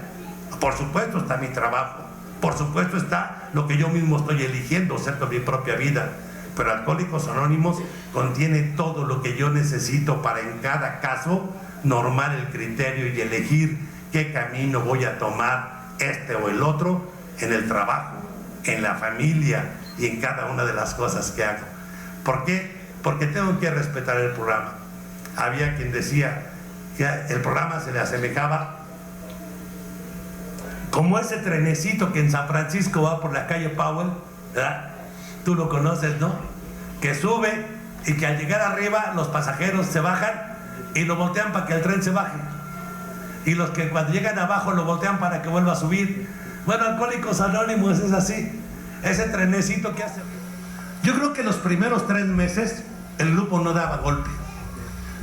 por supuesto está mi trabajo, por supuesto está lo que yo mismo estoy eligiendo acerca de mi propia vida. Pero Alcohólicos Anónimos contiene todo lo que yo necesito para en cada caso normar el criterio y elegir qué camino voy a tomar, este o el otro, en el trabajo, en la familia y en cada una de las cosas que hago. ¿Por qué? Porque tengo que respetar el programa. Había quien decía que el programa se le asemejaba como ese trenecito que en San Francisco va por la calle Powell, ¿verdad? Tú lo conoces, ¿no? Que sube y que al llegar arriba los pasajeros se bajan y lo voltean para que el tren se baje. Y los que cuando llegan abajo lo voltean para que vuelva a subir. Bueno, Alcohólicos Anónimos es así, ese trenecito que hace. Yo creo que los primeros 3 meses el grupo no daba golpe.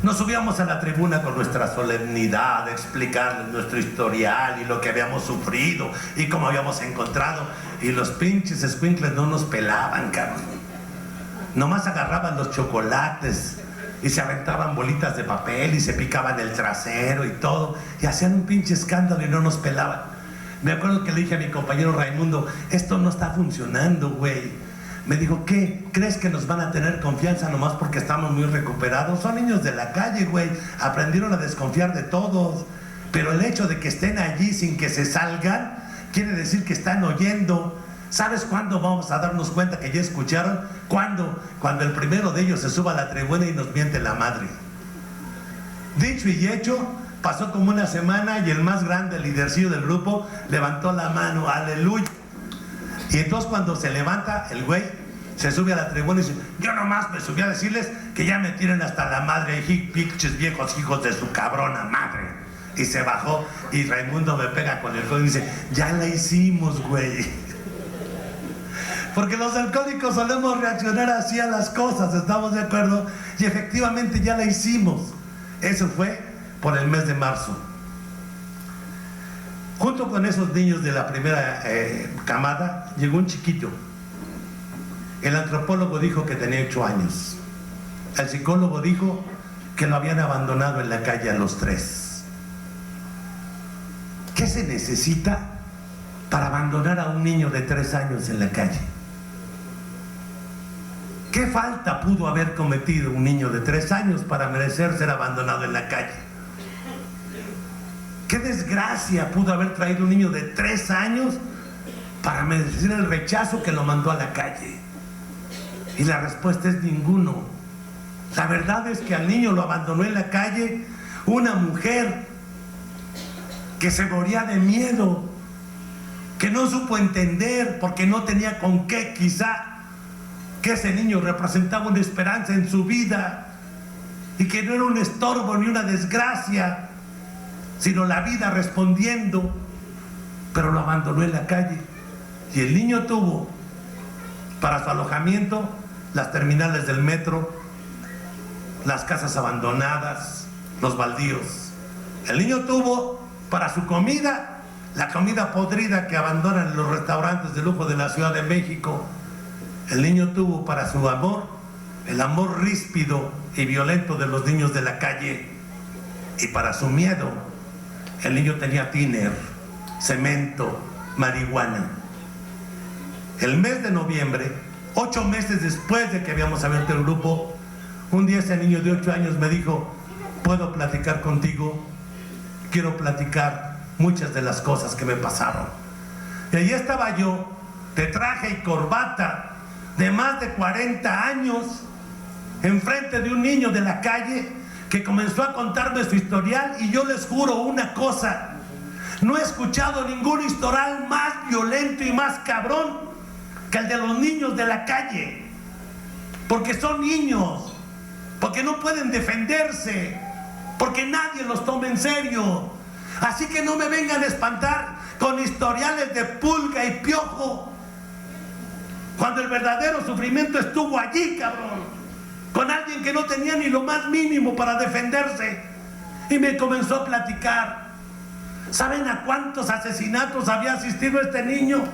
Nos subíamos a la tribuna con nuestra solemnidad, de explicarles nuestro historial y lo que habíamos sufrido y cómo habíamos encontrado. Y los pinches escuincles no nos pelaban, cabrón. Nomás agarraban los chocolates y se aventaban bolitas de papel y se picaban el trasero y todo. Y hacían un pinche escándalo y no nos pelaban. Me acuerdo que le dije a mi compañero Raimundo, esto no está funcionando, güey. Me dijo, ¿qué? ¿Crees que nos van a tener confianza nomás porque estamos muy recuperados? Son niños de la calle, güey. Aprendieron a desconfiar de todos. Pero el hecho de que estén allí sin que se salgan, quiere decir que están oyendo. ¿Sabes cuándo vamos a darnos cuenta que ya escucharon? ¿Cuándo? Cuando el primero de ellos se suba a la tribuna y nos miente la madre. Dicho y hecho, pasó como una semana y el más grande, el lidercillo del grupo, levantó la mano, aleluya. Y entonces cuando se levanta el güey, se sube a la tribuna y dice, yo nomás me subí a decirles que ya me tienen hasta la madre, pinches viejos hijos de su cabrona madre. Y se bajó y Raimundo me pega con el codo y dice, ya la hicimos, güey. Porque los alcohólicos solemos reaccionar así a las cosas, ¿estamos de acuerdo? Y efectivamente ya la hicimos. Eso fue por el mes de marzo. Junto con esos niños de la primera camada, llegó un chiquito. El antropólogo dijo que tenía 8 años. El psicólogo dijo que lo habían abandonado en la calle a los 3. ¿Qué se necesita para abandonar a un niño de 3 años en la calle? ¿Qué falta pudo haber cometido un niño de 3 años para merecer ser abandonado en la calle? ¿Qué desgracia pudo haber traído un niño de 3 años para merecer el rechazo que lo mandó a la calle? Y la respuesta es ninguno. La verdad es que al niño lo abandonó en la calle una mujer que se moría de miedo, que no supo entender porque no tenía con qué, quizá, que ese niño representaba una esperanza en su vida y que no era un estorbo ni una desgracia, sino la vida respondiendo, pero lo abandonó en la calle. Y el niño tuvo para su alojamiento las terminales del metro, las casas abandonadas, los baldíos. El niño tuvo para su comida la comida podrida que abandonan en los restaurantes de lujo de la Ciudad de México. El niño tuvo para su amor el amor ríspido y violento de los niños de la calle. Y para su miedo, el niño tenía tiner, cemento, marihuana. El mes de noviembre, 8 meses después de que habíamos abierto el grupo, un día ese niño de 8 años me dijo: ¿puedo platicar contigo? Quiero platicar muchas de las cosas que me pasaron. Y allí estaba yo, de traje y corbata, de más de 40 años, enfrente de un niño de la calle que comenzó a contarme su historial. Y yo les juro una cosa: no he escuchado ningún historial más violento y más cabrón que el de los niños de la calle, porque son niños, porque no pueden defenderse, porque nadie los toma en serio. Así que no me vengan a espantar con historiales de pulga y piojo, cuando el verdadero sufrimiento estuvo allí, cabrón, con alguien que no tenía ni lo más mínimo para defenderse. Y me comenzó a platicar. ¿Saben a cuántos asesinatos había asistido este niño?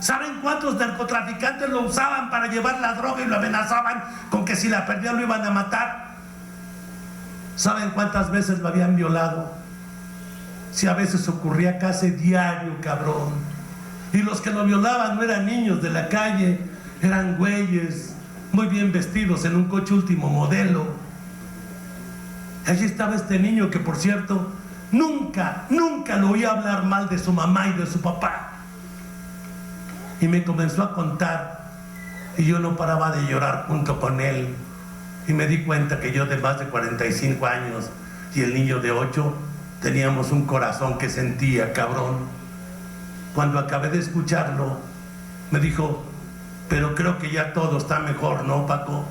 ¿Saben cuántos narcotraficantes lo usaban para llevar la droga y lo amenazaban con que si la perdían lo iban a matar? ¿Saben cuántas veces lo habían violado? Si a veces ocurría casi diario, cabrón. Y los que lo violaban no eran niños de la calle, eran güeyes muy bien vestidos en un coche último modelo. Allí estaba este niño que, por cierto, nunca lo oí hablar mal de su mamá y de su papá. Y me comenzó a contar, y yo no paraba de llorar junto con él. Y me di cuenta que yo, de más de 45 años, y el niño de 8, teníamos un corazón que sentía, cabrón. Cuando acabé de escucharlo, me dijo: pero creo que ya todo está mejor, ¿no, Paco?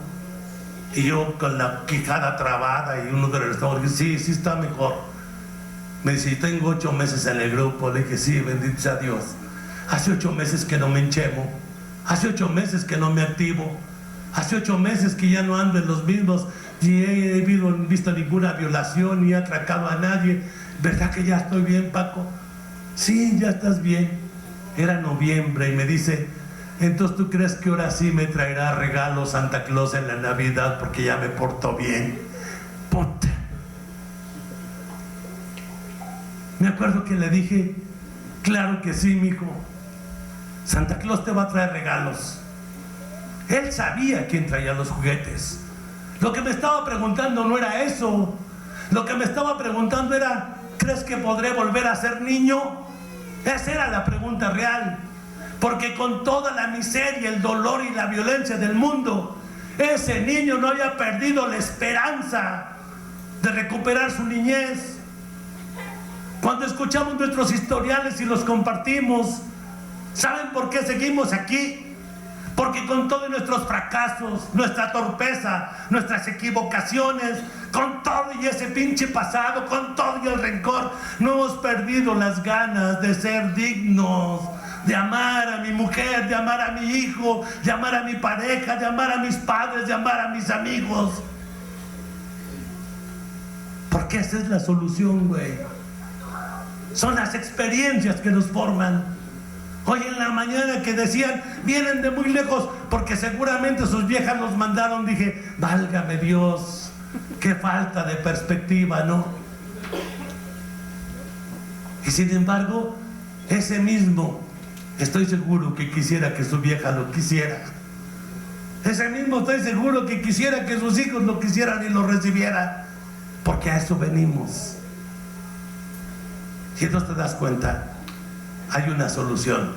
Y yo, con la quijada trabada y uno de los ojos, sí está mejor. Me dice: tengo 8 meses en el grupo. Le dije: sí, bendito sea Dios. Hace 8 meses que no me enchemo, hace 8 meses que no me activo, hace 8 meses que ya no ando en los mismos, ni he visto ninguna violación, ni he atracado a nadie. ¿Verdad que ya estoy bien, Paco? Sí, ya estás bien. Era noviembre y me dice: entonces ¿tú crees que ahora sí me traerá regalos Santa Claus en la Navidad porque ya me porto bien? Puta. Me acuerdo que le dije: claro que sí, mijo. Santa Claus te va a traer regalos. Él sabía quién traía los juguetes. Lo que me estaba preguntando no era eso. Lo que me estaba preguntando era: ¿crees que podré volver a ser niño? Esa era la pregunta real. Porque con toda la miseria, el dolor y la violencia del mundo, ese niño no había perdido la esperanza de recuperar su niñez. Cuando escuchamos nuestros historiales y los compartimos, ¿saben por qué seguimos aquí? Porque con todos nuestros fracasos, nuestra torpeza, nuestras equivocaciones, con todo y ese pinche pasado, con todo y el rencor, no hemos perdido las ganas de ser dignos, de amar a mi mujer, de amar a mi hijo, de amar a mi pareja, de amar a mis padres, de amar a mis amigos. Porque esa es la solución, güey. Son las experiencias que nos forman. Hoy en la mañana que decían: vienen de muy lejos porque seguramente sus viejas los mandaron, dije: válgame Dios, qué falta de perspectiva, ¿no? Y sin embargo, ese mismo, estoy seguro que quisiera que su vieja lo quisiera. Ese mismo estoy seguro que quisiera que sus hijos lo quisieran y lo recibieran. Porque a eso venimos. Y entonces te das cuenta, hay una solución.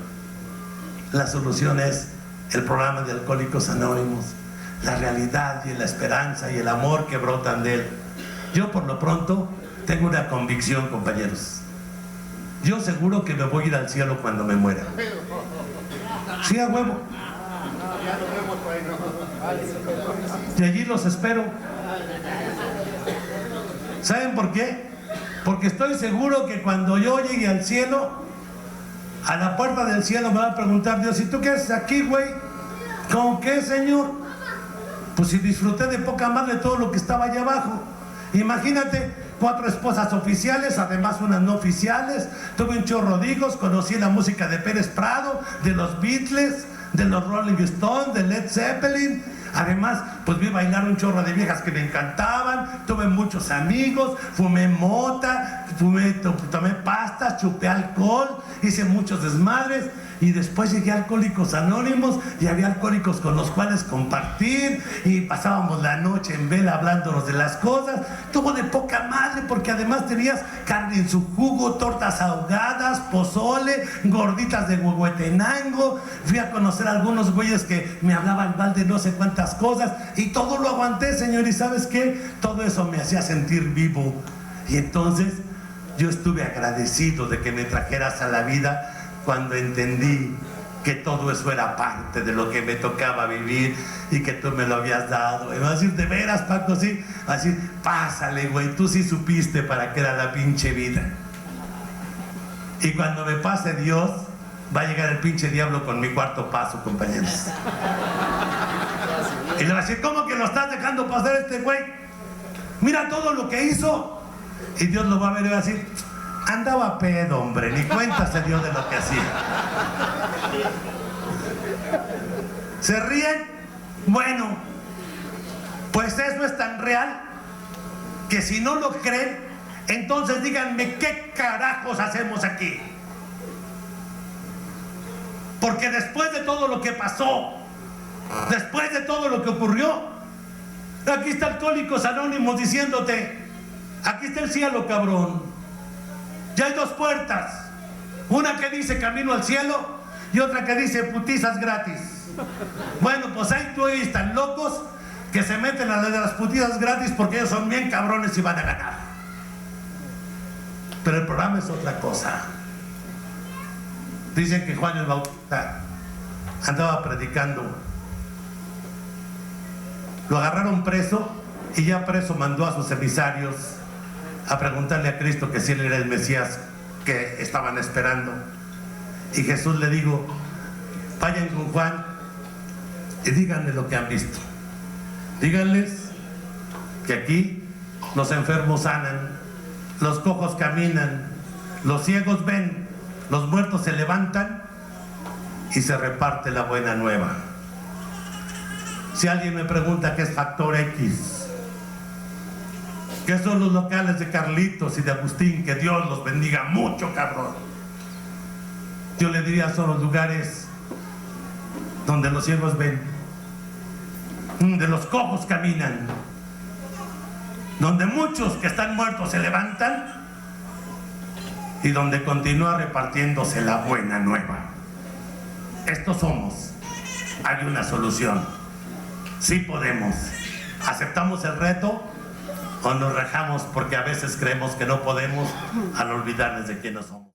La solución es el programa de Alcohólicos Anónimos, la realidad y la esperanza y el amor que brotan de él. Yo por lo pronto tengo una convicción, compañeros. Yo seguro que me voy a ir al cielo cuando me muera. Sí, a huevo. Y allí los espero. ¿Saben por qué? Porque estoy seguro que cuando yo llegue al cielo, a la puerta del cielo me va a preguntar Dios: ¿y tú qué haces aquí, güey? ¿Cómo qué, Señor? Pues si disfruté de poca madre todo lo que estaba allá abajo. Imagínate, 4 esposas oficiales, además unas no oficiales. Tuve un chorro de hijos, conocí la música de Pérez Prado, de los Beatles, de los Rolling Stones, de Led Zeppelin. Además, pues vi bailar un chorro de viejas que me encantaban. Tuve muchos amigos, fumé mota, tomé pastas, chupé alcohol, hice muchos desmadres. Y después llegué a Alcohólicos Anónimos y había alcohólicos con los cuales compartir, y pasábamos la noche en vela hablándonos de las cosas. Tuvo de poca madre, porque además tenías carne en su jugo, tortas ahogadas, pozole, gorditas de Huehuetenango. Fui a conocer a algunos güeyes que me hablaban mal de no sé cuántas cosas, y todo lo aguanté, Señor. ¿Y sabes qué? Todo eso me hacía sentir vivo. Y entonces yo estuve agradecido de que me trajeras a la vida, cuando entendí que todo eso era parte de lo que me tocaba vivir y que tú me lo habías dado. Y me va a decir: ¿de veras, Paco? Sí. Va a decir: pásale, güey, tú sí supiste para qué era la pinche vida. Y cuando me pase Dios, va a llegar el pinche diablo con mi cuarto paso, compañeros. Y le va a decir: ¿cómo que lo estás dejando pasar este güey? Mira todo lo que hizo. Y Dios lo va a ver y va a decir: andaba pedo, hombre, ni cuenta se dio de lo que hacía. ¿Se ríen? Bueno, pues eso es tan real que si no lo creen, entonces díganme qué carajos hacemos aquí. Porque después de todo lo que pasó, después de todo lo que ocurrió, aquí está Alcohólicos Anónimos diciéndote: aquí está el cielo, cabrón. Ya hay 2 puertas, una que dice camino al cielo y otra que dice putizas gratis. Bueno, pues hay güeyes tan locos que se meten a la de las putizas gratis porque ellos son bien cabrones y van a ganar. Pero el programa es otra cosa. Dicen que Juan el Bautista andaba predicando, lo agarraron preso y ya preso mandó a sus emisarios a preguntarle a Cristo que si él era el Mesías que estaban esperando. Y Jesús le dijo: vayan con Juan y díganle lo que han visto. Díganles que aquí los enfermos sanan, los cojos caminan, los ciegos ven, los muertos se levantan y se reparte la buena nueva. Si alguien me pregunta qué es Factor X, que son los locales de Carlitos y de Agustín, que Dios los bendiga mucho, cabrón, yo le diría: son los lugares donde los ciegos ven, donde los cojos caminan, donde muchos que están muertos se levantan y donde continúa repartiéndose la buena nueva. Estos somos. Hay una solución. Sí podemos. ¿Aceptamos el reto o nos rajamos porque a veces creemos que no podemos al olvidarnos de quiénes somos?